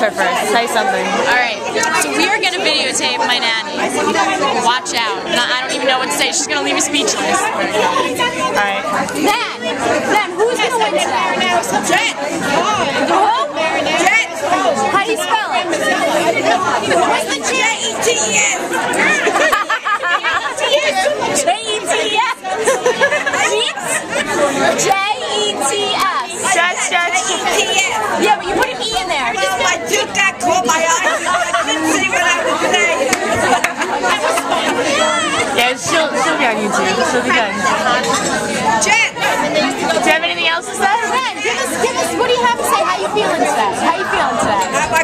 her first. Say something. Alright, so we are going to videotape my nanny. Watch out. I don't even know what to say. She's going to leave me speechless. Alright. Then, who's going to win today? Jet. Who? Jet. How do you spell it? What's the J-E-T-S? J-E-T-S? J-E-T-S. Yeah, but you put an E in there. My tooth got caught my eyes. I couldn't see what I was saying. Yeah, she'll be on YouTube. She'll be good. Jet! Do you have anything else to say? Ben, give us, what do you have to say? How you feeling today? How you feeling today?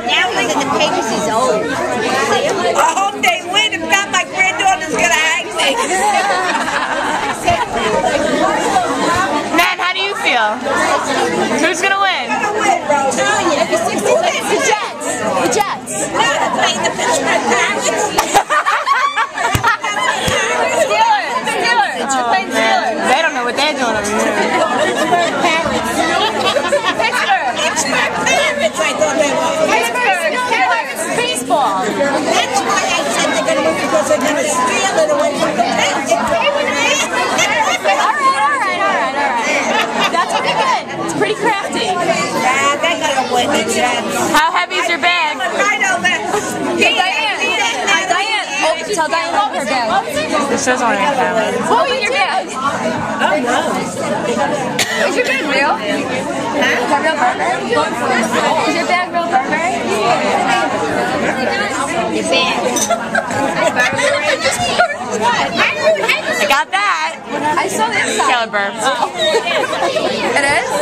Now look at the pages is old. I hope they win. If not, my granddaughter's going to hang me. Nan, how do you feel? Who's gonna win? The Jets. The Jets. No, they're playing the Pittsburg Parrots. Steelers. You're playing Steelers. They don't know what they're doing over here. Pittsburg Parrots. Pittsburg. Pittsburg Parrots, I thought they were. Pittsburg Pirates baseball. That's why I said they're going to win, because they're going to steal it away from the Pats. That's pretty good. It's pretty crafty. Yeah, they're going to win the Jets. How heavy is your bag? Right over. Diane. Oh, tell Diane about her bag. This shows on your camera. What was your bag? Oh, no. Is your bag real? Huh? Is that real Burberry? Is your bag real Burberry? Your bag. I got that. I saw the inside. Taylor burps. It is?